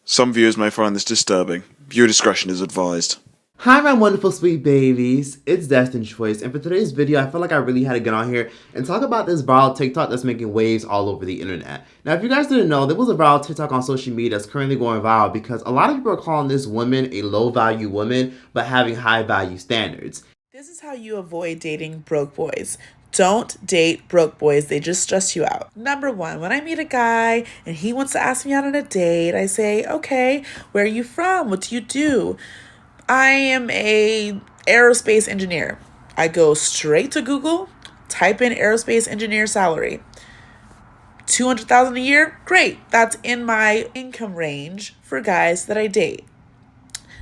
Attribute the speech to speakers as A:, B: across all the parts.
A: Some viewers may find this disturbing. Viewer discretion is advised.
B: Hi my wonderful sweet babies, it's Destined Choice, and for today's video I felt like I really had to get on here and talk about this viral TikTok that's making waves all over the internet. Now if you guys didn't know, there was a viral TikTok on social media that's currently going viral because a lot of people are calling this woman a low value woman but having high value standards.
C: This is how you avoid dating broke boys. Don't date broke boys. They just stress you out. Number one, when I meet a guy and he wants to ask me out on a date, I say, okay, where are you from? What do you do? I am a aerospace engineer. I go straight to Google, type in aerospace engineer salary. $200,000 a year? Great. That's in my income range for guys that I date.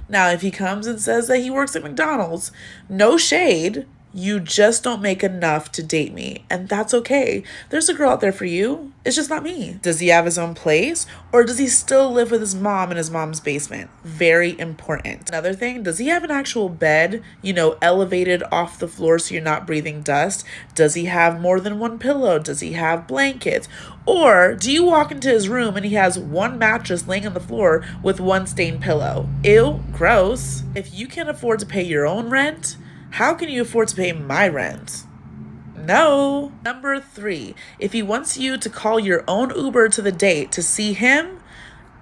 C: Now, if he comes and says that he works at McDonald's, no shade, you just don't make enough to date me, and that's okay. There's a girl out there for you. It's just not me. Does he have his own place, or does he still live with his mom in his mom's basement? Very important. Another thing, does he have an actual bed, elevated off the floor so you're not breathing dust? Does he have more than one pillow? Does he have blankets? Or do you walk into his room and he has one mattress laying on the floor with one stained pillow? Ew, gross. If you can't afford to pay your own rent, how can you afford to pay my rent? No. Number 3, if he wants you to call your own Uber to the date to see him,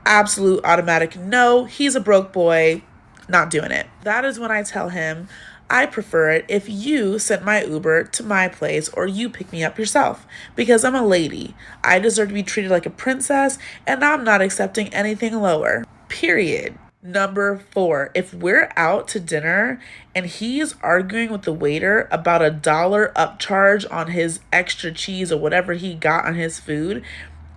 C: absolute automatic no, he's a broke boy, not doing it. That is when I tell him, I prefer it if you send my Uber to my place or you pick me up yourself because I'm a lady. I deserve to be treated like a princess and I'm not accepting anything lower. Period. Number 4, if we're out to dinner and he's arguing with the waiter about $1 upcharge on his extra cheese or whatever he got on his food,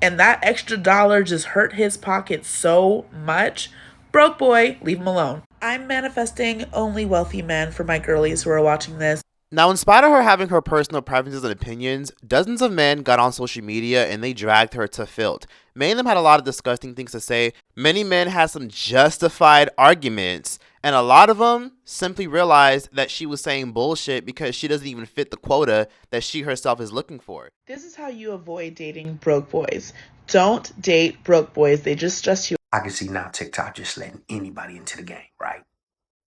C: and that extra dollar just hurt his pocket so much, broke boy, leave him alone. I'm manifesting only wealthy men for my girlies who are watching this.
B: Now, in spite of her having her personal preferences and opinions, dozens of men got on social media and they dragged her to filth. Many of them had a lot of disgusting things to say. Many men had some justified arguments, and a lot of them simply realized that she was saying bullshit because she doesn't even fit the quota that she herself is looking for.
C: This is how you avoid dating broke boys. Don't date broke boys. They just stress you.
D: I can see now TikTok just letting anybody into the game, right?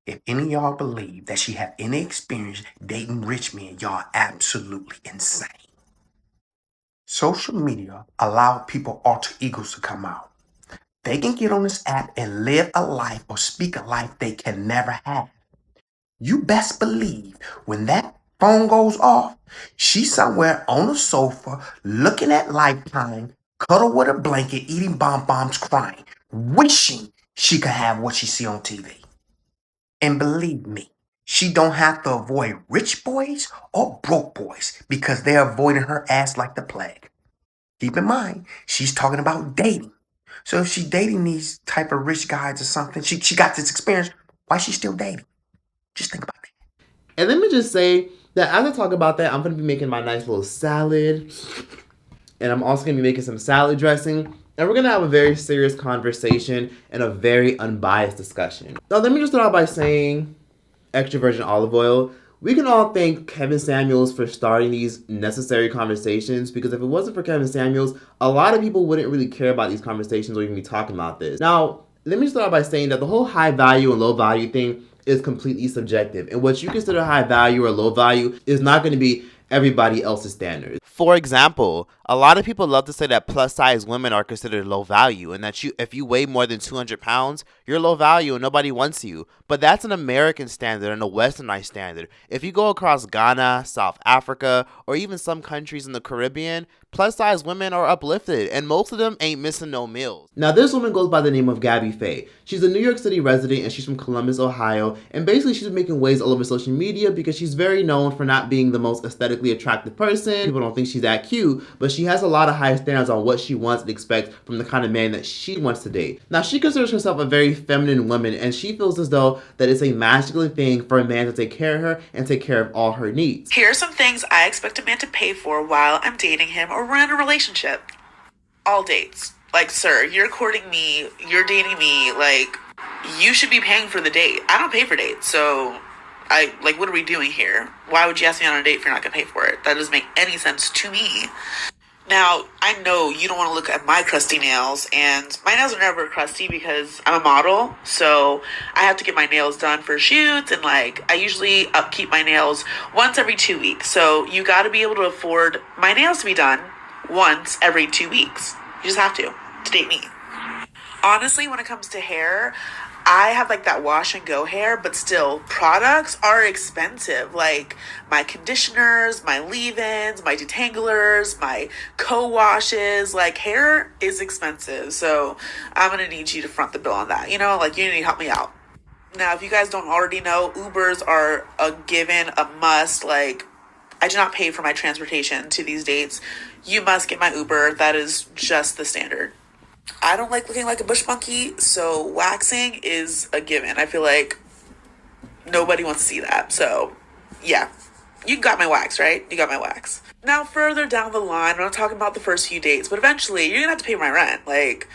D: If any of y'all believe that she have any experience dating rich men, y'all absolutely insane. Social media allow people alter egos to come out. They can get on this app and live a life or speak a life they can never have. You best believe when that phone goes off, she's somewhere on a sofa looking at Lifetime, cuddled with a blanket, eating bonbons, crying, wishing she could have what she see on TV. And believe me, she don't have to avoid rich boys or broke boys because they're avoiding her ass like the plague. Keep in mind, she's talking about dating. So if she's dating these type of rich guys or something, she got this experience, why is she still dating? Just think about that.
B: And let me just say that as I talk about that, I'm going to be making my nice little salad. And I'm also going to be making some salad dressing. And we're going to have a very serious conversation and a very unbiased discussion. Now, let me just start out by saying extra virgin olive oil. We can all thank Kevin Samuels for starting these necessary conversations because if it wasn't for Kevin Samuels, a lot of people wouldn't really care about these conversations or even be talking about this. Now, let me start out by saying that the whole high value and low value thing is completely subjective. And what you consider high value or low value is not going to be everybody else's standards. For example, a lot of people love to say that plus size women are considered low value and that if you weigh more than 200 pounds, you're low value and nobody wants you. But that's an American standard and a westernized standard. If you go across Ghana, South Africa, or even some countries in the Caribbean, plus size women are uplifted and most of them ain't missing no meals. Now this woman goes by the name of Gabby Faye. She's a New York City resident and she's from Columbus, Ohio. And basically she's making waves all over social media because she's very known for not being the most aesthetically attractive person. People don't think she's that cute, but she has a lot of high standards on what she wants and expects from the kind of man that she wants to date. Now she considers herself a very feminine woman and she feels as though that it's a masculine thing for a man to take care of her and take care of all her needs.
C: Here are some things I expect a man to pay for while I'm dating him or we're in a relationship. All dates. Like, sir, you're courting me, you're dating me, like, you should be paying for the date. I don't pay for dates, so what are we doing here? Why would you ask me on a date if you're not gonna pay for it? That doesn't make any sense to me. Now, I know you don't want to look at my crusty nails, and my nails are never crusty because I'm a model, so I have to get my nails done for shoots, and like, I usually upkeep my nails once every 2 weeks. So you got to be able to afford my nails to be done once every 2 weeks. You just have to date me. Honestly, when it comes to hair, I have like that wash and go hair, but still, products are expensive. Like my conditioners, my leave-ins, my detanglers, my co-washes. Like hair is expensive, so I'm gonna need you to front the bill on that. You know, like you need to help me out. Now, if you guys don't already know, Ubers are a given, a must. Like, I do not pay for my transportation to these dates. You must get my Uber. That is just the standard. I don't like looking like a bush monkey, so waxing is a given. I feel like nobody wants to see that. So, yeah, you got my wax, right? You got my wax. Now, further down the line, I'm not talking about the first few dates, but eventually you're gonna have to pay my rent. Like,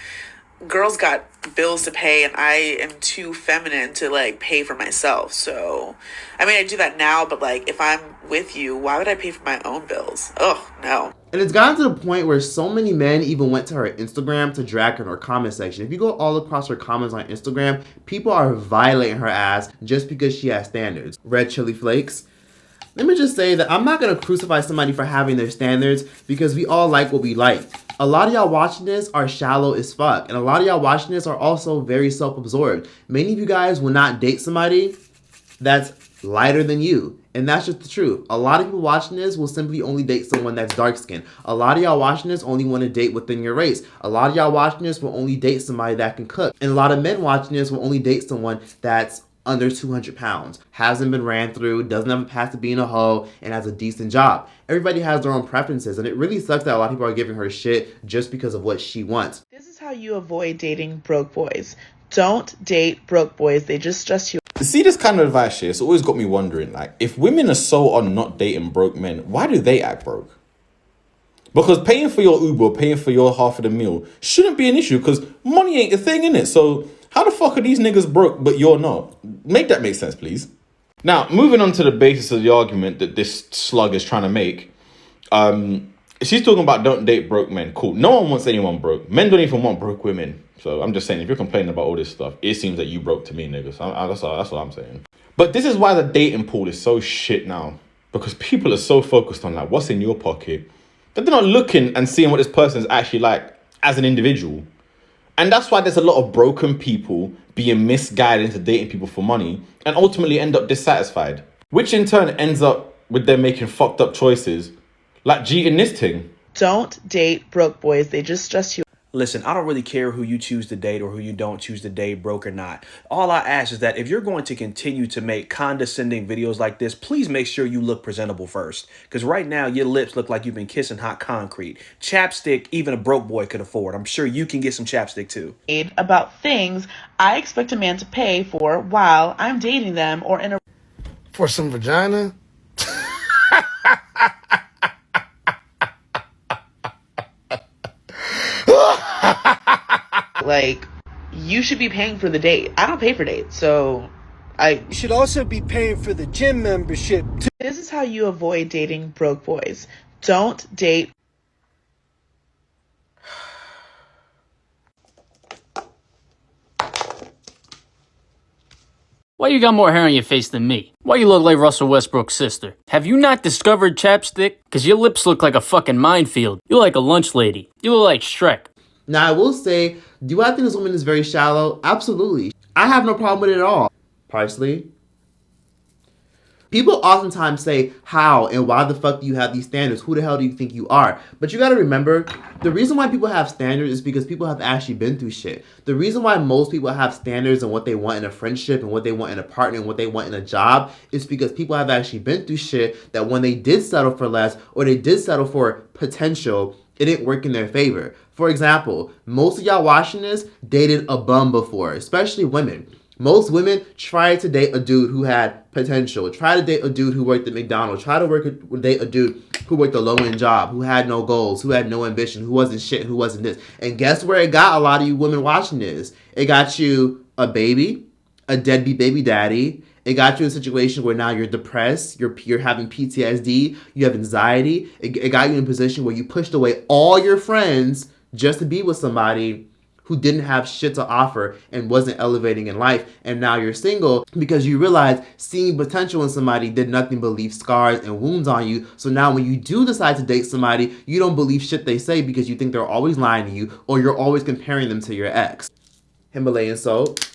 C: girls got bills to pay, and I am too feminine to like pay for myself. So, I mean, I do that now, but like, if I'm with you, why would I pay for my own bills? Oh, no.
B: And it's gotten to the point where so many men even went to her Instagram to drag her in her comment section. If you go all across her comments on Instagram, people are violating her ass just because she has standards. Red chili flakes. Let me just say that I'm not going to crucify somebody for having their standards because we all like what we like. A lot of y'all watching this are shallow as fuck. And a lot of y'all watching this are also very self-absorbed. Many of you guys will not date somebody that's lighter than you. And that's just the truth. A lot of people watching this will simply only date someone that's dark skinned. A lot of y'all watching this only want to date within your race. A lot of y'all watching this will only date somebody that can cook. And a lot of men watching this will only date someone that's under 200 pounds, hasn't been ran through, doesn't have a past to being a hoe, and has a decent job. Everybody has their own preferences, and it really sucks that a lot of people are giving her shit just because of what she wants.
C: This is how you avoid dating broke boys. Don't date broke boys. They just stress you.
E: See, this kind of advice here, it's always got me wondering, like, if women are so on not dating broke men, why do they act broke? Because paying for your Uber, paying for your half of the meal shouldn't be an issue because money ain't a thing, innit? So how the fuck are these niggas broke but you're not? Make that make sense, please. Now, moving on to the basis of the argument that this slug is trying to make. She's talking about don't date broke men. Cool. No one wants anyone broke. Men don't even want broke women. So I'm just saying, if you're complaining about all this stuff, it seems that you broke to me, niggas. That's what I'm saying. But this is why the dating pool is so shit now. Because people are so focused on like what's in your pocket that they're not looking and seeing what this person is actually like as an individual. And that's why there's a lot of broken people being misguided into dating people for money and ultimately end up dissatisfied. Which in turn ends up with them making fucked up choices like cheating this thing.
C: Don't date broke boys. They just stress you.
F: Listen, I don't really care who you choose to date or who you don't choose to date, broke or not. All I ask is that if you're going to continue to make condescending videos like this, please make sure you look presentable first. Because right now, your lips look like you've been kissing hot concrete. Chapstick, even a broke boy could afford. I'm sure you can get some chapstick too.
C: About things I expect a man to pay for while I'm dating them or in a...
G: For some vagina?
C: Like, you should be paying for the date. I don't pay for dates, so
H: You should also be paying for the gym membership, too.
C: this is how you avoid dating broke boys. Don't date...
I: Why you got more hair on your face than me? Why you look like Russell Westbrook's sister? Have you not discovered chapstick? Cause your lips look like a fucking minefield. You look like a lunch lady. You look like Shrek.
B: Now, I will say, do I think this woman is very shallow? Absolutely. I have no problem with it at all. Parsley. People oftentimes say, how and why the fuck do you have these standards? Who the hell do you think you are? But you gotta remember, the reason why people have standards is because people have actually been through shit. The reason why most people have standards and what they want in a friendship and what they want in a partner and what they want in a job is because people have actually been through shit that when they did settle for less or they did settle for potential, it didn't work in their favor. For example, most of y'all watching this dated a bum before, especially women. Most women tried to date a dude who had potential, try to date a dude who worked at McDonald's, try to date a dude who worked a low-end job, who had no goals, who had no ambition, who wasn't shit, who wasn't this. And guess where it got a lot of you women watching this? It got you a baby, a deadbeat baby daddy. It got you in a situation where now you're depressed, you're having PTSD, you have anxiety. It got you in a position where you pushed away all your friends just to be with somebody who didn't have shit to offer and wasn't elevating in life. And now you're single because you realize seeing potential in somebody did nothing but leave scars and wounds on you. So now when you do decide to date somebody, you don't believe shit they say because you think they're always lying to you or you're always comparing them to your ex. Himalayan salt.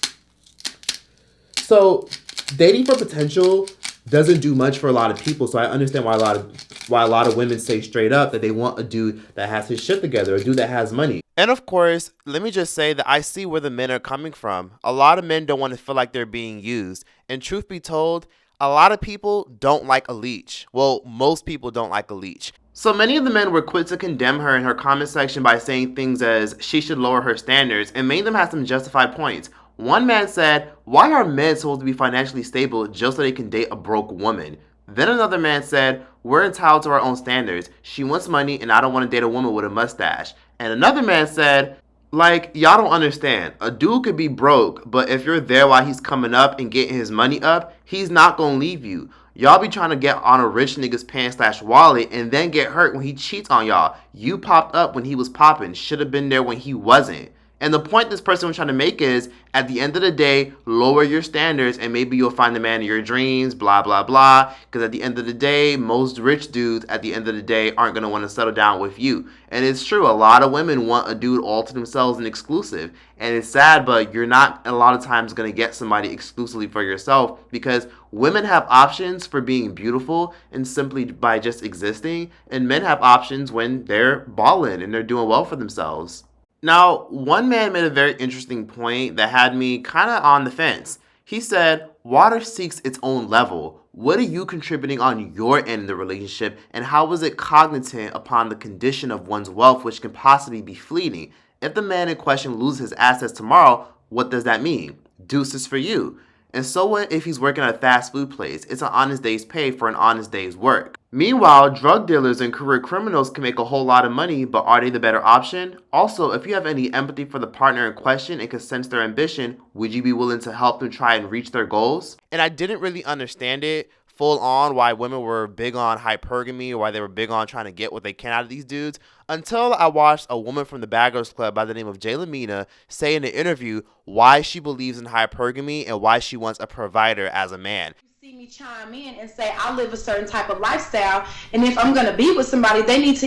B: So dating for potential doesn't do much for a lot of people. So I understand why a lot of women say straight up that they want a dude that has his shit together, a dude that has money.
J: And of course, let me just say that I see where the men are coming from. A lot of men don't want to feel like they're being used. And truth be told, a lot of people don't like a leech. Well, most people don't like a leech. So many of the men were quick to condemn her in her comment section by saying things as she should lower her standards, and many of them had some justified points. One man said, why are men supposed to be financially stable just so they can date a broke woman? Then another man said, we're entitled to our own standards. She wants money and I don't want to date a woman with a mustache. And another man said, like, y'all don't understand. A dude could be broke, but if you're there while he's coming up and getting his money up, he's not going to leave you. Y'all be trying to get on a rich nigga's pants/wallet and then get hurt when he cheats on y'all. You popped up when he was popping. Should have been there when he wasn't. And the point this person was trying to make is, at the end of the day, lower your standards and maybe you'll find the man of your dreams, blah, blah, blah. Because at the end of the day, most rich dudes at the end of the day aren't going to want to settle down with you. And it's true, a lot of women want a dude all to themselves and exclusive. And it's sad, but you're not a lot of times going to get somebody exclusively for yourself because women have options for being beautiful and simply by just existing. And men have options when they're balling and they're doing well for themselves. Now, one man made a very interesting point that had me kind of on the fence. He said, water seeks its own level. What are you contributing on your end of the relationship, and how is it cognizant upon the condition of one's wealth, which can possibly be fleeting? If the man in question loses his assets tomorrow, what does that mean? Deuces for you. And so what if he's working at a fast food place? It's an honest day's pay for an honest day's work. Meanwhile, drug dealers and career criminals can make a whole lot of money, but are they the better option? Also, if you have any empathy for the partner in question and can sense their ambition, would you be willing to help them try and reach their goals? And I didn't really understand it full on why women were big on hypergamy or why they were big on trying to get what they can out of these dudes until I watched a woman from the Bad Girls Club by the name of Jayla Mina say in an interview why she believes in hypergamy and why she wants a provider as a man.
K: See me chime in and say I live a certain type of lifestyle, and if I'm going to be with somebody, they need to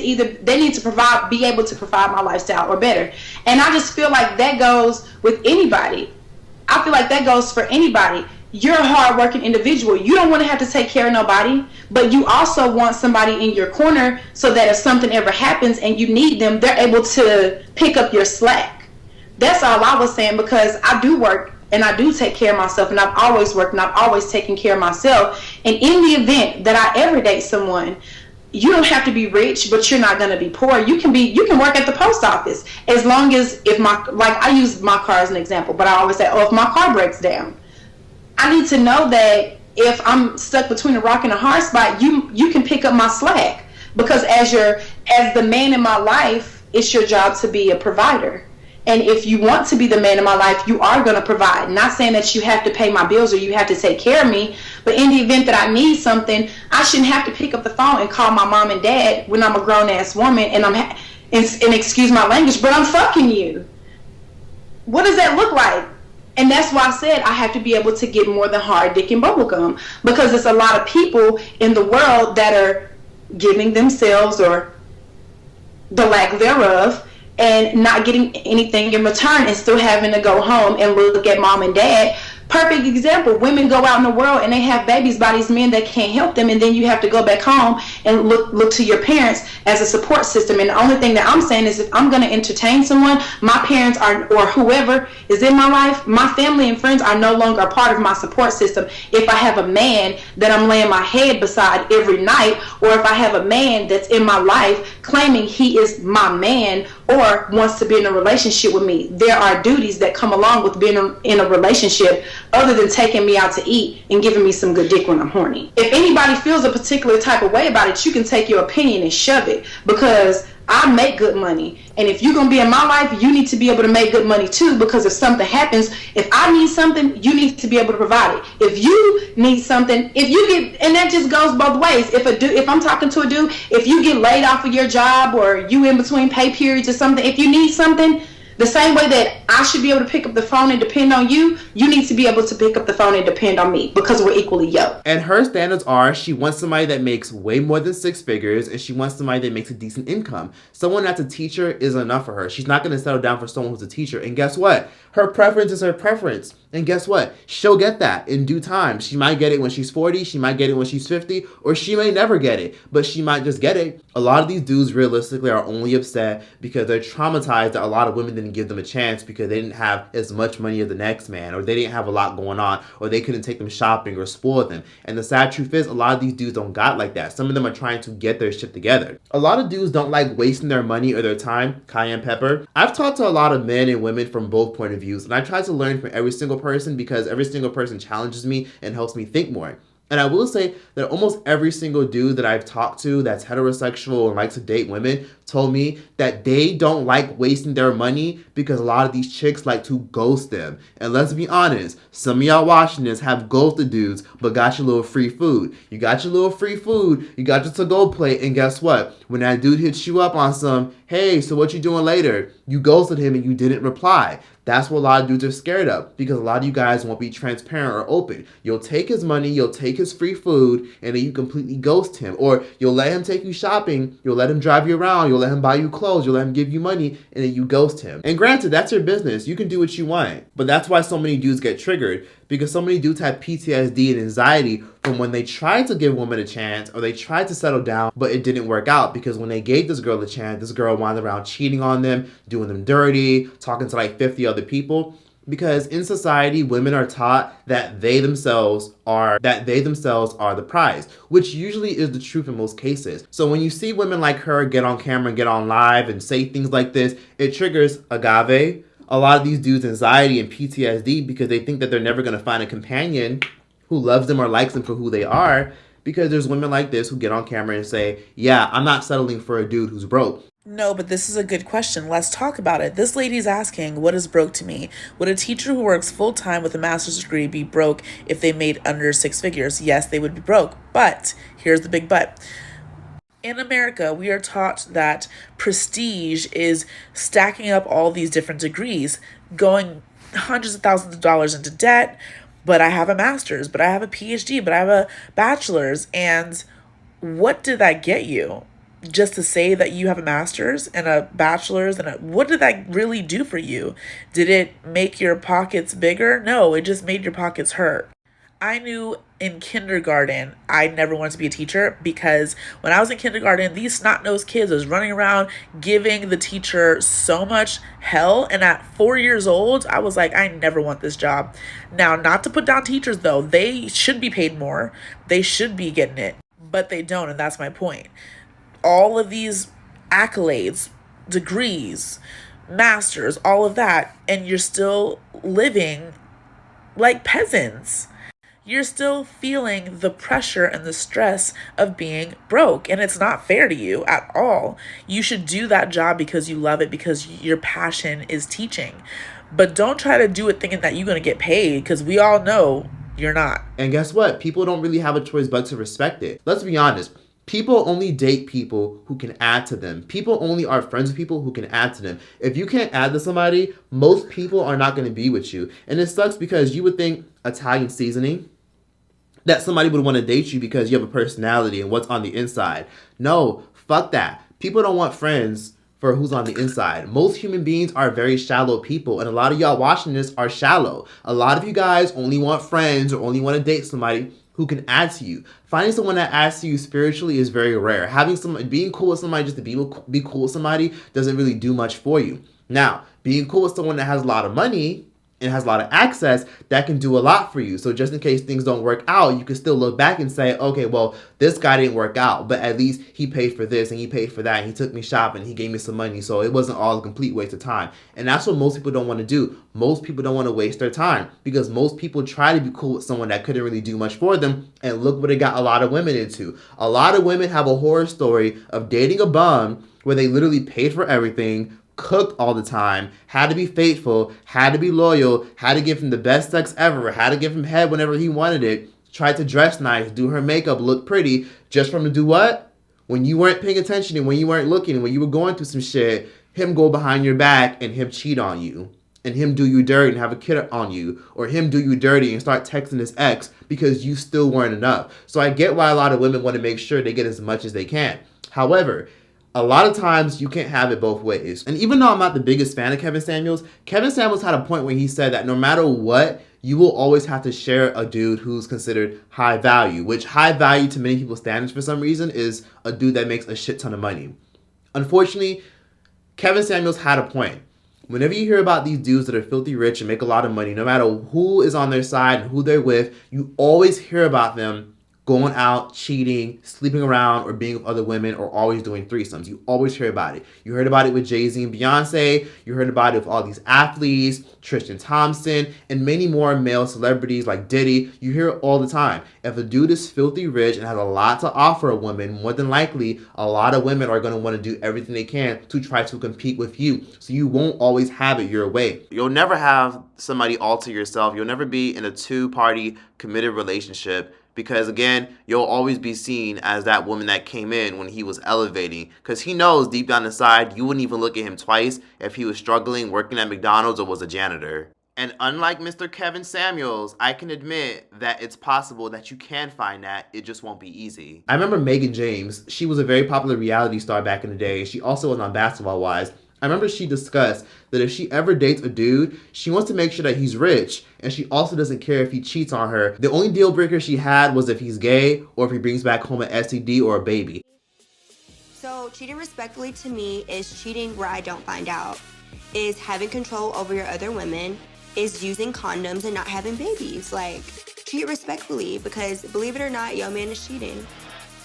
K: be able to provide my lifestyle or better. And I just feel like that goes with anybody. I feel like that goes for anybody. You're a hard-working individual. You don't want to have to take care of nobody, but you also want somebody in your corner so that if something ever happens and you need them, they're able to pick up your slack. That's all I was saying, because I do work and I do take care of myself, and I've always worked and I've always taken care of myself. And in the event that I ever date someone, you don't have to be rich, but you're not going to be poor. You can work at the post office as long as I use my car as an example, but I always say, if my car breaks down, I need to know that if I'm stuck between a rock and a hard spot, you can pick up my slack, because as the man in my life, it's your job to be a provider. And if you want to be the man in my life, you are going to provide. Not saying that you have to pay my bills or you have to take care of me, but in the event that I need something, I shouldn't have to pick up the phone and call my mom and dad when I'm a grown-ass woman and and excuse my language, but I'm fucking you. What does that look like? And that's why I said I have to be able to get more than hard dick and bubblegum, because there's a lot of people in the world that are giving themselves, or the lack thereof, and not getting anything in return and still having to go home and look at mom and dad. Perfect example. Women go out in the world and they have babies by these men that can't help them, and then you have to go back home and look to your parents as a support system. And the only thing that I'm saying is, if I'm going to entertain someone, my parents or whoever is in my life, my family and friends are no longer a part of my support system. If I have a man that I'm laying my head beside every night, or if I have a man that's in my life claiming he is my man or wants to be in a relationship with me, there are duties that come along with being in a relationship, other than taking me out to eat and giving me some good dick when I'm horny. If anybody feels a particular type of way about it, you can take your opinion and shove it, because I make good money. And if you're going to be in my life, you need to be able to make good money too, because if something happens, if I need something, you need to be able to provide it. If you need something, if you get, and that just goes both ways. If I'm talking to a dude, if you get laid off of your job or you in between pay periods or something, if you need something, the same way that I should be able to pick up the phone and depend on you, you need to be able to pick up the phone and depend on me, because we're equally yoked.
B: And her standards are, she wants somebody that makes way more than 6 figures, and she wants somebody that makes a decent income. Someone that's a teacher is enough for her. She's not going to settle down for someone who's a teacher. And guess what? Her preference is her preference. And guess what? She'll get that in due time. She might get it when she's 40, she might get it when she's 50, or she may never get it, but she might just get it. A lot of these dudes realistically are only upset because they're traumatized that a lot of women didn't give them a chance because they didn't have as much money as the next man, or they didn't have a lot going on, or they couldn't take them shopping or spoil them. And the sad truth is, a lot of these dudes don't got like that. Some of them are trying to get their shit together. A lot of dudes don't like wasting their money or their time. Cayenne pepper. I've talked to a lot of men and women from both point of views, and I try to learn from every single person because every single person challenges me and helps me think more. And I will say that almost every single dude that I've talked to that's heterosexual and likes to date women told me that they don't like wasting their money because a lot of these chicks like to ghost them. And let's be honest, some of y'all watching this have ghosted dudes but got your little free food. You got your little free food, you got your to-go plate, and guess what? When that dude hits you up on some, hey, so what you doing later? You ghosted him and you didn't reply. That's what a lot of dudes are scared of, because a lot of you guys won't be transparent or open. You'll take his money, you'll take his free food, and then you completely ghost him. Or you'll let him take you shopping, you'll let him drive you around, you'll let him buy you clothes, you'll let him give you money, and then you ghost him. And granted, that's your business. You can do what you want. But that's why so many dudes get triggered, because so many dudes have PTSD and anxiety from when they tried to give women a chance or they tried to settle down, but it didn't work out, because when they gave this girl a chance, this girl wound around cheating on them, doing them dirty, talking to like 50 other people. Because in society, women are taught that they themselves are the prize, which usually is the truth in most cases. So when you see women like her get on camera and get on live and say things like this, it triggers agave, a lot of these dudes' anxiety and PTSD, because they think that they're never going to find a companion who loves them or likes them for who they are, because there's women like this who get on camera and say, yeah, I'm not settling for a dude who's broke.
C: No, but this is a good question. Let's talk about it. This lady's asking, what is broke to me? Would a teacher who works full-time with a master's degree be broke if they made under 6 figures? Yes, they would be broke. But here's the big but. In America, we are taught that prestige is stacking up all these different degrees, going hundreds of thousands of dollars into debt, but I have a master's, but I have a PhD, but I have a bachelor's. And what did that get you? Just to say that you have a master's and a bachelor's, and what did that really do for you? Did it make your pockets bigger? No, it just made your pockets hurt. I knew in kindergarten I never wanted to be a teacher, because when I was in kindergarten, these snot-nosed kids was running around giving the teacher so much hell, and at 4 years old I was like, I never want this job. Now, not to put down teachers though, they should be paid more, they should be getting it, but they don't, and that's my point. All of these accolades, degrees, masters, all of that, and you're still living like peasants. You're still feeling the pressure and the stress of being broke, and it's not fair to you at all. You should do that job because you love it, because your passion is teaching. But don't try to do it thinking that you're going to get paid, because we all know you're not.
B: And guess what? People don't really have a choice but to respect it. Let's be honest. People only date people who can add to them. People only are friends with people who can add to them. If you can't add to somebody, most people are not going to be with you. And it sucks, because you would think Italian seasoning, that somebody would want to date you because you have a personality and what's on the inside. No, fuck that. People don't want friends for who's on the inside. Most human beings are very shallow people, and a lot of y'all watching this are shallow. A lot of you guys only want friends or only want to date somebody who can add to you. Finding someone that adds to you spiritually is very rare. Being cool with somebody just to be cool with somebody doesn't really do much for you. Now, being cool with someone that has a lot of money and has a lot of access, that can do a lot for you. So just in case things don't work out, you can still look back and say, okay, well, this guy didn't work out, but at least he paid for this and he paid for that, and he took me shopping, he gave me some money, so it wasn't all a complete waste of time. And that's what most people don't want to do. Most people don't want to waste their time, because most people try to be cool with someone that couldn't really do much for them, and look what it got a lot of women into. A lot of women have a horror story of dating a bum where they literally paid for everything, cooked all the time, had to be faithful, had to be loyal, had to give him the best sex ever, had to give him head whenever he wanted it, tried to dress nice, do her makeup, look pretty, just for him to do what? When you weren't paying attention and when you weren't looking, when you were going through some shit, him go behind your back and him cheat on you. And him do you dirty and have a kid on you. Or him do you dirty and start texting his ex because you still weren't enough. So I get why a lot of women want to make sure they get as much as they can. However, a lot of times you can't have it both ways. And even though I'm not the biggest fan of Kevin Samuels had a point where he said that no matter what, you will always have to share a dude who's considered high value, which high value to many people's standards for some reason is a dude that makes a shit ton of money. Unfortunately, Kevin Samuels had a point. Whenever you hear about these dudes that are filthy rich and make a lot of money, no matter who is on their side and who they're with, you always hear about them going out, cheating, sleeping around, or being with other women, or always doing threesomes. You always hear about it. You heard about it with Jay-Z and Beyonce. You heard about it with all these athletes, Tristan Thompson, and many more male celebrities like Diddy. You hear it all the time. If a dude is filthy rich and has a lot to offer a woman, more than likely, a lot of women are going to want to do everything they can to try to compete with you. So you won't always have it your way.
J: You'll never have somebody alter yourself. You'll never be in a two-party committed relationship. Because again, you'll always be seen as that woman that came in when he was elevating. Because he knows deep down inside, you wouldn't even look at him twice if he was struggling, working at McDonald's, or was a janitor. And unlike Mr. Kevin Samuels, I can admit that it's possible that you can find that. It just won't be easy.
B: I remember Megan James. She was a very popular reality star back in the day. She also was on Basketball Wives. I remember she discussed that if she ever dates a dude, she wants to make sure that he's rich, and she also doesn't care if he cheats on her. The only deal breaker she had was if he's gay or if he brings back home an STD or a baby.
L: So cheating respectfully to me is cheating where I don't find out, is having control over your other women, is using condoms and not having babies. Like, cheat respectfully, because believe it or not, your man is cheating.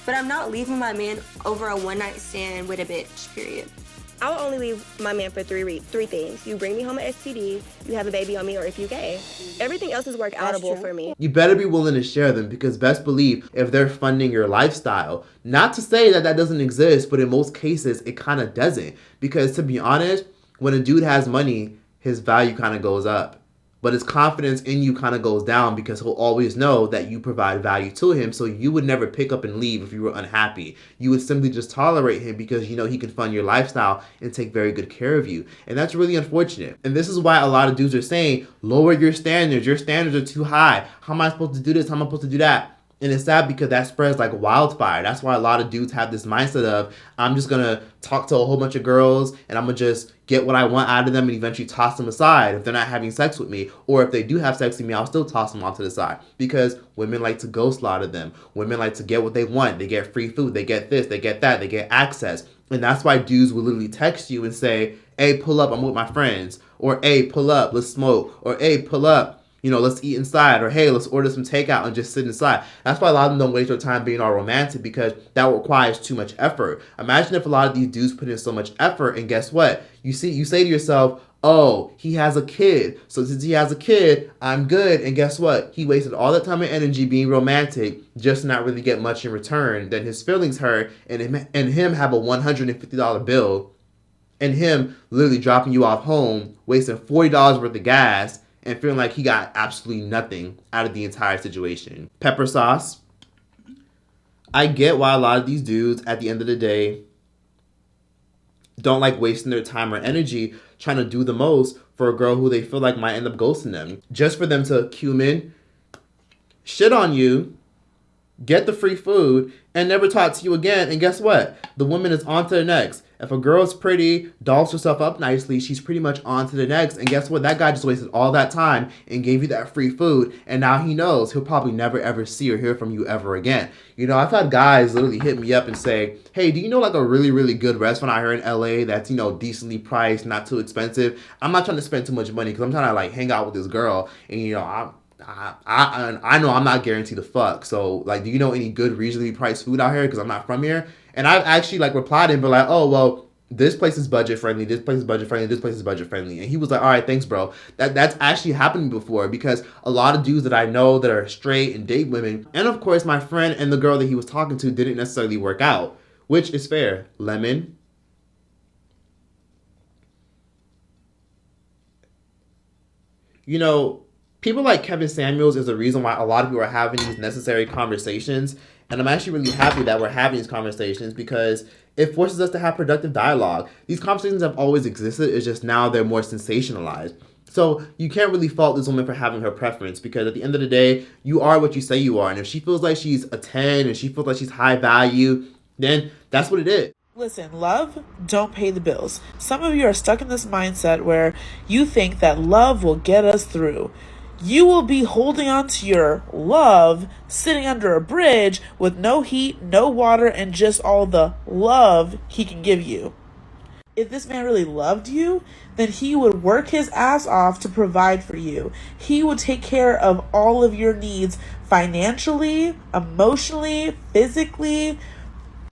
L: But I'm not leaving my man over a one-night stand with a bitch, period.
M: I will only leave my man for three things. You bring me home an STD, you have a baby on me, or if you gay. Everything else is work-outable for me.
B: You better be willing to share them, because best believe if they're funding your lifestyle. Not to say that that doesn't exist, but in most cases, it kind of doesn't. Because to be honest, when a dude has money, his value kind of goes up. But his confidence in you kind of goes down because he'll always know that you provide value to him. So you would never pick up and leave if you were unhappy. You would simply just tolerate him because you know he can fund your lifestyle and take very good care of you. And that's really unfortunate. And this is why a lot of dudes are saying, lower your standards. Your standards are too high. How am I supposed to do this? How am I supposed to do that? And it's sad because that spreads like wildfire. That's why a lot of dudes have this mindset of, I'm just going to talk to a whole bunch of girls and I'm going to just get what I want out of them and eventually toss them aside if they're not having sex with me. Or if they do have sex with me, I'll still toss them off to the side. Because women like to ghost a lot of them. Women like to get what they want. They get free food. They get this. They get that. They get access. And that's why dudes will literally text you and say, hey, pull up. I'm with my friends. Or, hey, pull up. Let's smoke. Or, hey, pull up. You know, let's eat inside, or hey, let's order some takeout and just sit inside. That's why a lot of them don't waste their time being all romantic, because that requires too much effort. Imagine if a lot of these dudes put in so much effort, and guess what? You say to yourself, oh, he has a kid. So since he has a kid, I'm good. And guess what? He wasted all that time and energy being romantic just to not really get much in return. Then his feelings hurt, and him have a $150 bill, and him literally dropping you off home, wasting $40 worth of gas, and feeling like he got absolutely nothing out of the entire situation. Pepper sauce. I get why a lot of these dudes, at the end of the day, don't like wasting their time or energy trying to do the most for a girl who they feel like might end up ghosting them. Just for them to cumin, shit on you, get the free food, and never talk to you again. And guess what? The woman is on to the next. If a girl's pretty, dolls herself up nicely, she's pretty much on to the next. And guess what? That guy just wasted all that time and gave you that free food. And now he knows he'll probably never ever see or hear from you ever again. You know, I've had guys literally hit me up and say, hey, do you know like a really, really good restaurant out here in LA that's, you know, decently priced, not too expensive? I'm not trying to spend too much money because I'm trying to like hang out with this girl. And, you know, I know I'm not guaranteed to fuck. So, like, do you know any good reasonably priced food out here? Because I'm not from here. And I've actually, like, replied and been like, oh, well, this place is budget friendly. This place is budget friendly. This place is budget friendly. And he was like, all right, thanks, bro. That's actually happened before, because a lot of dudes that I know that are straight and date women, and of course, my friend and the girl that he was talking to didn't necessarily work out, which is fair. Lemon, You know, people like Kevin Samuels is the reason why a lot of people are having these necessary conversations. And I'm actually really happy that we're having these conversations because it forces us to have productive dialogue. These conversations have always existed, it's just now they're more sensationalized. So you can't really fault this woman for having her preference because at the end of the day, you are what you say you are. And if she feels like she's a 10 and she feels like she's high value, then that's what it is.
C: Listen, love don't pay the bills. Some of you are stuck in this mindset where you think that love will get us through. You will be holding on to your love sitting under a bridge with no heat, no water, and just all the love he can give you. If this man really loved you, then he would work his ass off to provide for you. He would take care of all of your needs financially, emotionally, physically.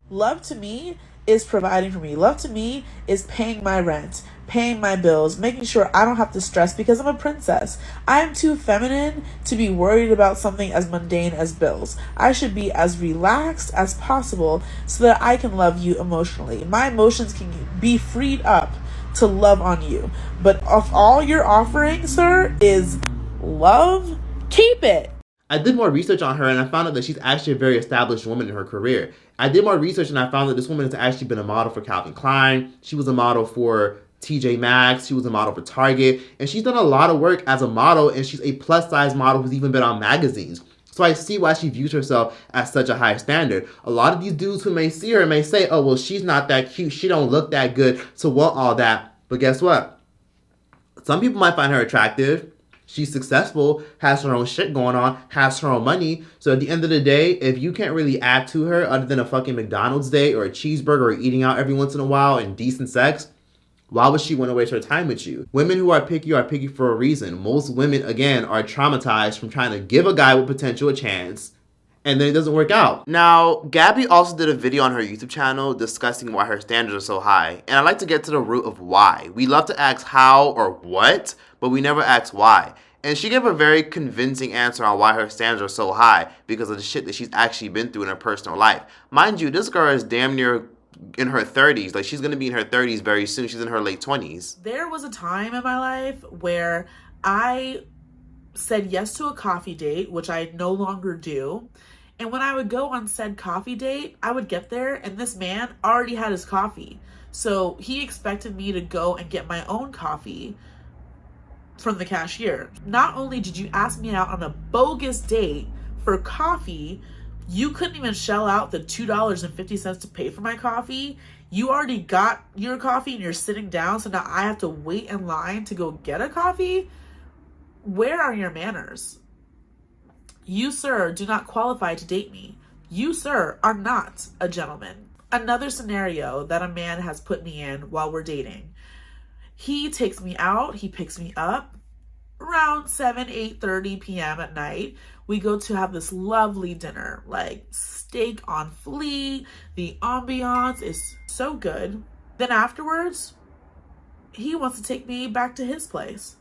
C: Love to me is providing for me. Love to me is paying my rent, paying my bills, making sure I don't have to stress because I'm a princess. I'm too feminine to be worried about something as mundane as bills. I should be as relaxed as possible so that I can love you emotionally. My emotions can be freed up to love on you. But if all you're offering, sir, is love, keep it.
B: I did more research on her and I found out that she's actually a very established woman in her career. I did more research and I found that this woman has actually been a model for Calvin Klein. She was a model for TJ Maxx. She was a model for Target. And she's done a lot of work as a model and she's a plus size model who's even been on magazines. So I see why she views herself as such a high standard. A lot of these dudes who may see her may say, oh, well, she's not that cute. She don't look that good to want all that. But guess what? Some people might find her attractive. She's successful, has her own shit going on, has her own money. So at the end of the day, if you can't really add to her other than a fucking McDonald's date or a cheeseburger or eating out every once in a while and decent sex, why would she want to waste her time with you? Women who are picky for a reason. Most women, again, are traumatized from trying to give a guy with potential a chance and then it doesn't work out.
J: Now, Gabby also did a video on her YouTube channel discussing why her standards are so high. And I'd like to get to the root of why. We love to ask how or what, but we never ask why. And she gave a very convincing answer on why her standards are so high because of the shit that she's actually been through in her personal life. Mind you, this girl is damn near in her 30s. Like, she's going to be in her 30s very soon. She's in her late 20s.
C: There was a time in my life where I said yes to a coffee date, which I no longer do. And when I would go on said coffee date, I would get there and this man already had his coffee. So he expected me to go and get my own coffee from the cashier. Not only did you ask me out on a bogus date for coffee, you couldn't even shell out the $2.50 to pay for my coffee. You already got your coffee and you're sitting down, so now I have to wait in line to go get a coffee? Where are your manners? You, sir, do not qualify to date me. You, sir, are not a gentleman. Another scenario that a man has put me in while we're dating. He takes me out, he picks me up around 8:30 p.m. at night. We go to have this lovely dinner, like steak on fleek. The ambiance is so good. Then afterwards, he wants to take me back to his place.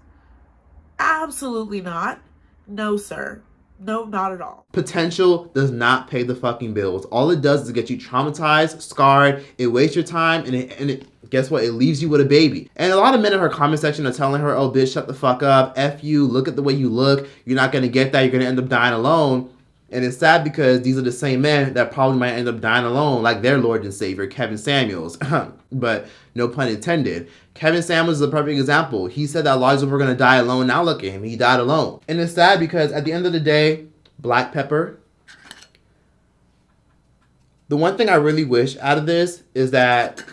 C: Absolutely not. No, sir. No, not at all.
B: Potential does not pay the fucking bills. All it does is get you traumatized, scarred, it wastes your time, and it guess what? It leaves you with a baby. And a lot of men in her comment section are telling her, oh, bitch, shut the fuck up. F you. Look at the way you look. You're not going to get that. You're going to end up dying alone. And it's sad because these are the same men that probably might end up dying alone, like their Lord and Savior, Kevin Samuels. But no pun intended. Kevin Samuels is a perfect example. He said that a lot of people were going to die alone. Now look at him. He died alone. And it's sad because at the end of the day, Black Pepper, the one thing I really wish out of this is that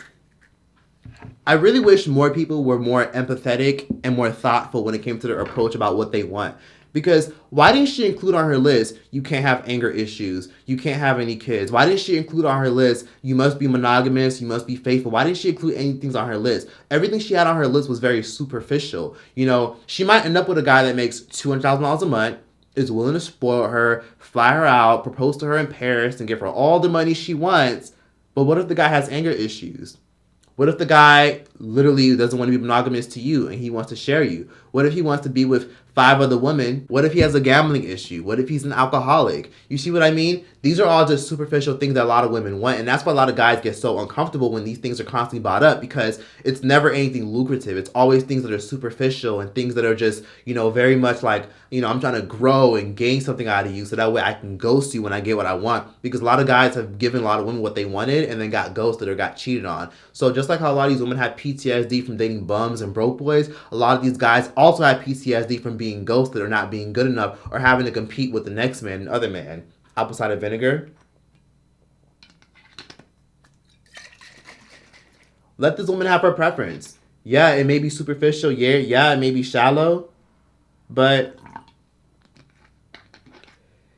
B: I really wish more people were more empathetic and more thoughtful when it came to their approach about what they want. Because why didn't she include on her list, you can't have anger issues, you can't have any kids? Why didn't she include on her list, you must be monogamous, you must be faithful? Why didn't she include any things on her list? Everything she had on her list was very superficial. You know, she might end up with a guy that makes $200,000 a month, is willing to spoil her, fly her out, propose to her in Paris, and give her all the money she wants. But what if the guy has anger issues? What if the guy literally doesn't want to be monogamous to you and he wants to share you? What if he wants to be with 5 other women? What if he has a gambling issue? What if he's an alcoholic? You see what I mean? These are all just superficial things that a lot of women want, and that's why a lot of guys get so uncomfortable when these things are constantly brought up, because it's never anything lucrative. It's always things that are superficial and things that are just, very much like, I'm trying to grow and gain something out of you so that way I can ghost you when I get what I want, because a lot of guys have given a lot of women what they wanted and then got ghosted or got cheated on. So just like how a lot of these women have PTSD from dating bums and broke boys, a lot of these guys also have PTSD from being ghosted or not being good enough or having to compete with the next man and other man. Apple cider vinegar. Let this woman have her preference. Yeah, it may be superficial. Yeah, it may be shallow. But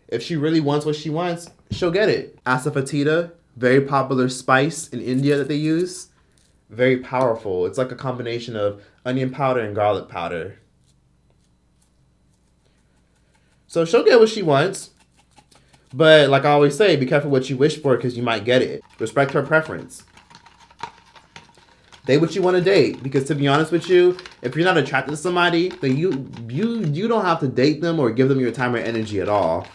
B: if she really wants what she wants, she'll get it. Asafoetida, very popular spice in India that they use. Very powerful. It's like a combination of onion powder and garlic powder. So she'll get what she wants. But like I always say, be careful what you wish for because you might get it. Respect her preference. Date what you want to date, because to be honest with you, if you're not attracted to somebody, then you don't have to date them or give them your time or energy at all.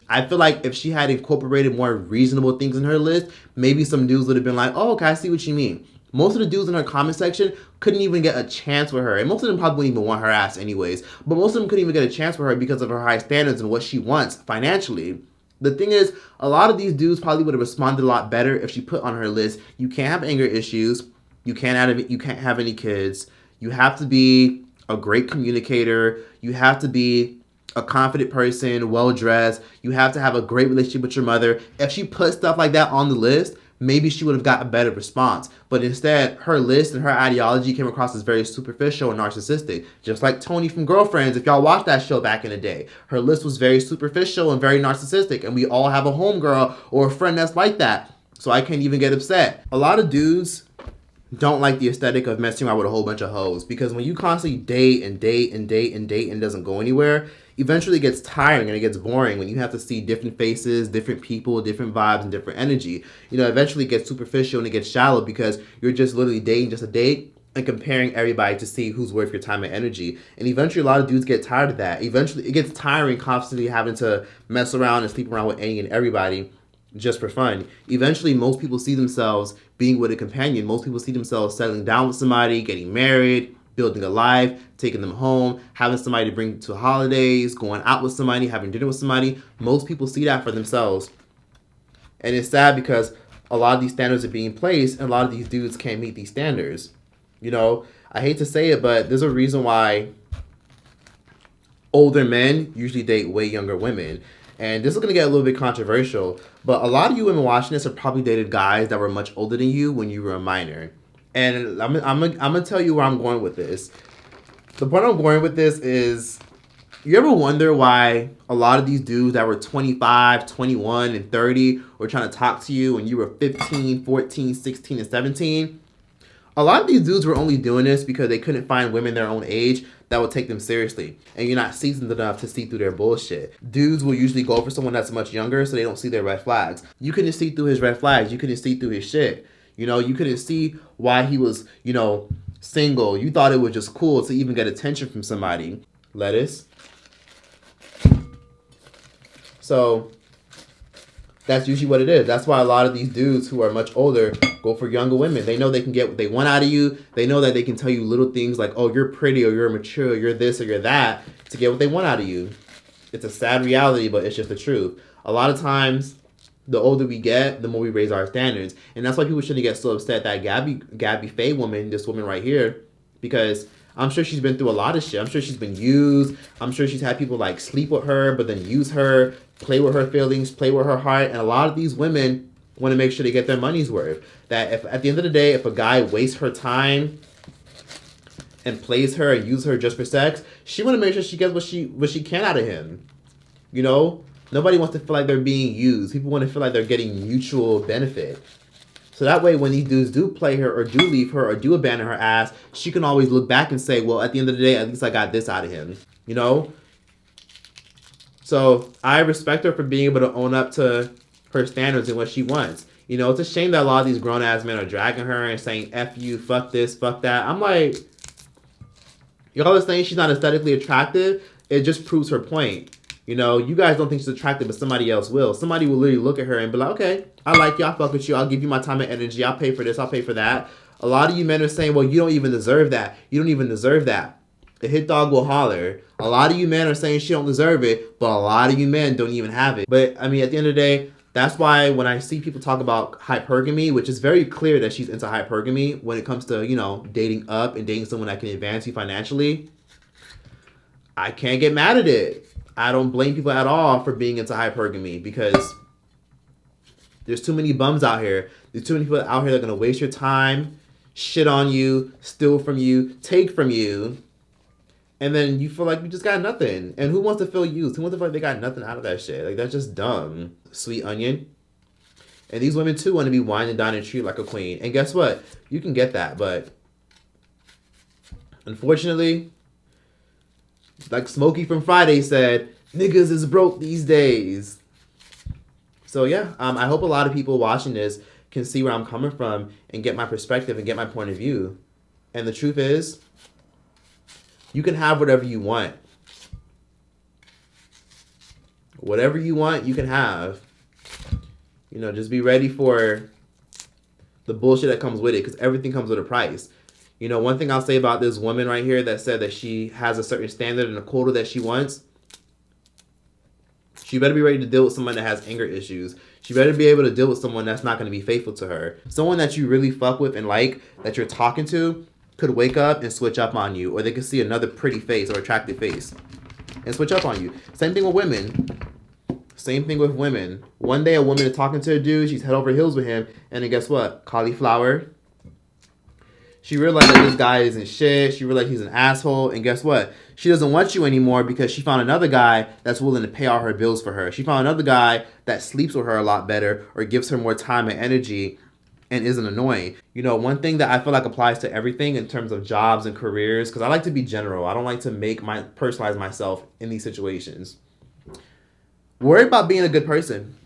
B: I feel like if she had incorporated more reasonable things in her list, maybe some dudes would have been like, oh, okay, I see what you mean. Most of the dudes in her comment section couldn't even get a chance with her. And most of them probably wouldn't even want her ass anyways. But most of them couldn't even get a chance with her because of her high standards and what she wants financially. The thing is, a lot of these dudes probably would have responded a lot better if she put on her list, you can't have anger issues, you can't have any kids, you have to be a great communicator, you have to be a confident person, well-dressed, you have to have a great relationship with your mother. If she put stuff like that on the list, maybe she would have got a better response. But instead, her list and her ideology came across as very superficial and narcissistic. Just like Tony from Girlfriends, if y'all watched that show back in the day. Her list was very superficial and very narcissistic. And we all have a homegirl or a friend that's like that. So I can't even get upset. A lot of dudes don't like the aesthetic of messing around with a whole bunch of hoes. Because when you constantly date and it doesn't go anywhere, eventually it gets tiring and it gets boring when you have to see different faces, different people, different vibes, and different energy. Eventually it gets superficial and it gets shallow because you're just literally dating just a date and comparing everybody to see who's worth your time and energy. And eventually a lot of dudes get tired of that. Eventually it gets tiring constantly having to mess around and sleep around with any and everybody just for fun. Eventually most people see themselves being with a companion. Most people see themselves settling down with somebody, getting married, building a life, taking them home, having somebody to bring to holidays, going out with somebody, having dinner with somebody. Most people see that for themselves. And it's sad because a lot of these standards are being placed and a lot of these dudes can't meet these standards. I hate to say it, but there's a reason why older men usually date way younger women. And this is going to get a little bit controversial, but a lot of you women watching this have probably dated guys that were much older than you when you were a minor. And I'm going to tell you where I'm going with this. The point I'm going with this is, you ever wonder why a lot of these dudes that were 25, 21, and 30 were trying to talk to you when you were 15, 14, 16, and 17? A lot of these dudes were only doing this because they couldn't find women their own age that would take them seriously. And you're not seasoned enough to see through their bullshit. Dudes will usually go for someone that's much younger so they don't see their red flags. You couldn't see through his red flags. You couldn't see through his shit. You couldn't see why he was, single. You thought it was just cool to even get attention from somebody. Lettuce. So that's usually what it is. That's why a lot of these dudes who are much older go for younger women. They know they can get what they want out of you. They know that they can tell you little things like, oh, you're pretty or you're mature, or you're this or you're that, to get what they want out of you. It's a sad reality, but it's just the truth. A lot of times, the older we get, the more we raise our standards. And that's why people shouldn't get so upset that Gabby Faye woman, this woman right here, because I'm sure she's been through a lot of shit. I'm sure she's been used. I'm sure she's had people like sleep with her, but then use her, play with her feelings, play with her heart. And a lot of these women want to make sure they get their money's worth. That if at the end of the day, if a guy wastes her time and plays her and uses her just for sex, she want to make sure she gets what she can out of him. Nobody wants to feel like they're being used. People want to feel like they're getting mutual benefit. So that way, when these dudes do play her or do leave her or do abandon her ass, she can always look back and say, well, at the end of the day, at least I got this out of him. So I respect her for being able to own up to her standards and what she wants. You know, it's a shame that a lot of these grown-ass men are dragging her and saying, F you, fuck this, fuck that. I'm like, y'all are saying she's not aesthetically attractive. It just proves her point. You know, you guys don't think she's attractive, but somebody else will. Somebody will literally look at her and be like, okay, I like you, I fuck with you, I'll give you my time and energy, I'll pay for this, I'll pay for that. A lot of you men are saying, well, you don't even deserve that. You don't even deserve that. The hit dog will holler. A lot of you men are saying she don't deserve it, but a lot of you men don't even have it. But, I mean, at the end of the day, that's why when I see people talk about hypergamy, which is very clear that she's into hypergamy when it comes to, you know, dating up and dating someone that can advance you financially, I can't get mad at it. I don't blame people at all for being into hypergamy because there's too many bums out here. There's too many people out here that are going to waste your time, shit on you, steal from you, take from you, and then you feel like you just got nothing. And who wants to feel used? Who wants to feel like they got nothing out of that shit? Like, that's just dumb. Sweet onion. And these women, too, want to be wined and dined and treated like a queen. And guess what? You can get that, but unfortunately, like Smokey from Friday said, niggas is broke these days. So, yeah, I hope a lot of people watching this can see where I'm coming from and get my perspective and get my point of view. And the truth is, you can have whatever you want. Whatever you want, you can have. You know, just be ready for the bullshit that comes with it, because everything comes with a price. You know, one thing I'll say about this woman right here that said that she has a certain standard and a quota that she wants, she better be ready to deal with someone that has anger issues. She better be able to deal with someone that's not going to be faithful to her. Someone that you really fuck with and like, that you're talking to, could wake up and switch up on you, or they could see another pretty face or attractive face and switch up on you. Same thing with women. Same thing with women. One day a woman is talking to a dude, she's head over heels with him, and then guess what? Cauliflower. She realized that this guy isn't shit. She realized he's an asshole, and guess what? She doesn't want you anymore because she found another guy that's willing to pay all her bills for her. She found another guy that sleeps with her a lot better or gives her more time and energy and isn't annoying. You know, one thing that I feel like applies to everything in terms of jobs and careers, because I like to be general. I don't like to personalize myself in these situations. Worry about being a good person.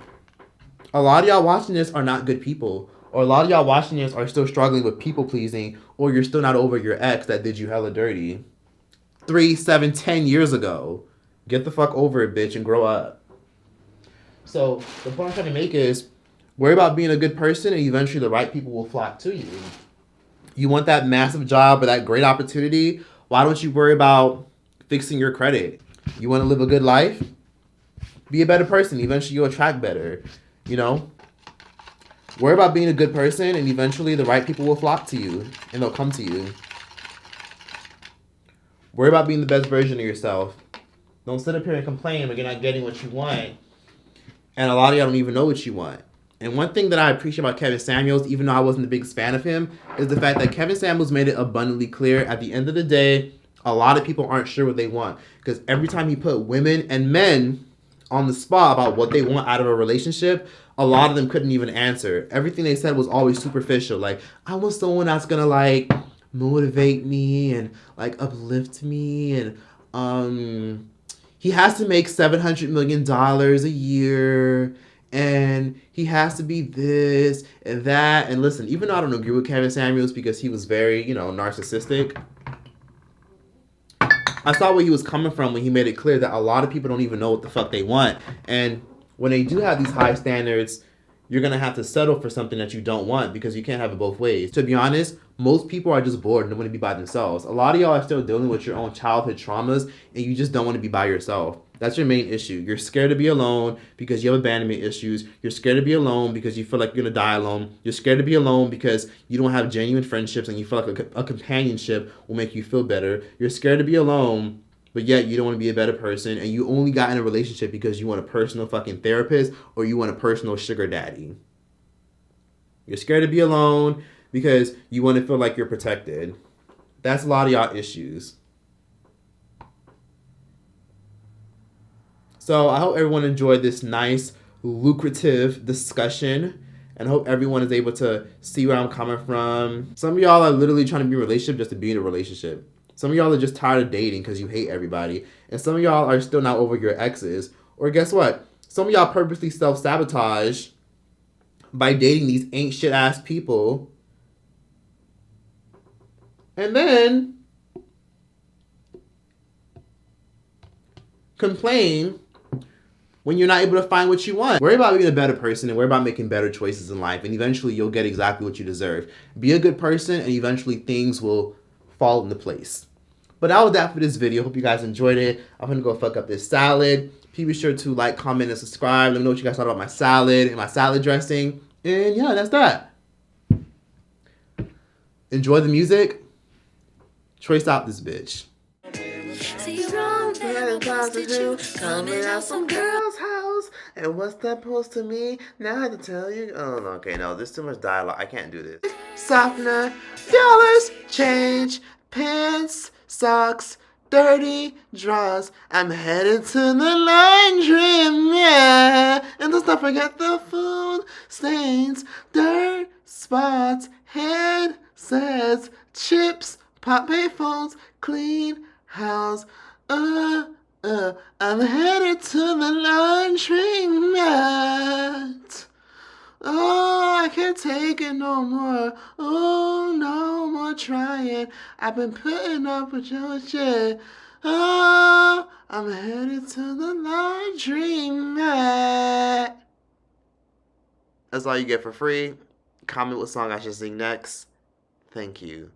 B: A lot of y'all watching this are not good people. Or a lot of y'all watching this are still struggling with people pleasing, or you're still not over your ex that did you hella dirty 3, 7, 10 years ago. Get the fuck over it, bitch, and grow up. So the point I'm trying to make is, worry about being a good person, and eventually the right people will flock to you. You want that massive job or that great opportunity? Why don't you worry about fixing your credit? You want to live a good life? Be a better person. Eventually you'll attract better. You know? Worry about being a good person, and eventually the right people will flock to you, and they'll come to you. Worry about being the best version of yourself. Don't sit up here and complain when you're not getting what you want. And a lot of y'all don't even know what you want. And one thing that I appreciate about Kevin Samuels, even though I wasn't the biggest fan of him, is the fact that Kevin Samuels made it abundantly clear at the end of the day, a lot of people aren't sure what they want. Because every time he put women and men on the spot about what they want out of a relationship, a lot of them couldn't even answer. Everything they said was always superficial. Like, I want someone that's gonna like motivate me and like uplift me, and he has to make $700 million a year, and he has to be this and that. And listen, even though I don't agree with Kevin Samuels because he was very, you know, narcissistic, I saw where he was coming from when he made it clear that a lot of people don't even know what the fuck they want. And when they do have these high standards, you're going to have to settle for something that you don't want because you can't have it both ways. To be honest, most people are just bored and don't want to be by themselves. A lot of y'all are still dealing with your own childhood traumas, and you just don't want to be by yourself. That's your main issue. You're scared to be alone because you have abandonment issues. You're scared to be alone because you feel like you're going to die alone. You're scared to be alone because you don't have genuine friendships and you feel like a companionship will make you feel better. You're scared to be alone, but yet you don't want to be a better person, and you only got in a relationship because you want a personal fucking therapist or you want a personal sugar daddy. You're scared to be alone because you want to feel like you're protected. That's a lot of y'all issues. So I hope everyone enjoyed this nice, lucrative discussion, and I hope everyone is able to see where I'm coming from. Some of y'all are literally trying to be in a relationship just to be in a relationship. Some of y'all are just tired of dating because you hate everybody. And some of y'all are still not over your exes. Or guess what? Some of y'all purposely self-sabotage by dating these ain't shit ass people. And then complain when you're not able to find what you want. Worry about being a better person and worry about making better choices in life, and eventually you'll get exactly what you deserve. Be a good person and eventually things will fall into place. But that was that for this video. Hope you guys enjoyed it. I'm gonna go fuck up this salad. Please be sure to like, comment, and subscribe. Let me know what you guys thought about my salad and my salad dressing. And yeah, that's that. Enjoy the music. Trace out this bitch. Coming out some girl's house. And what's that supposed to mean? Now I have to tell you. Oh, okay, no, there's too much dialogue. I can't do this. Softener, dollars, change, pants, socks, dirty drawers. I'm headed to the laundry, yeah. And let's not forget the food stains, dirt, spots, headsets, chips, pop payphones, clean house. I'm headed to the laundry mat. Oh, I can't take it no more. Oh, no more trying. I've been putting up with your shit. Oh, I'm headed to the laundry mat. That's all you get for free. Comment what song I should sing next. Thank you.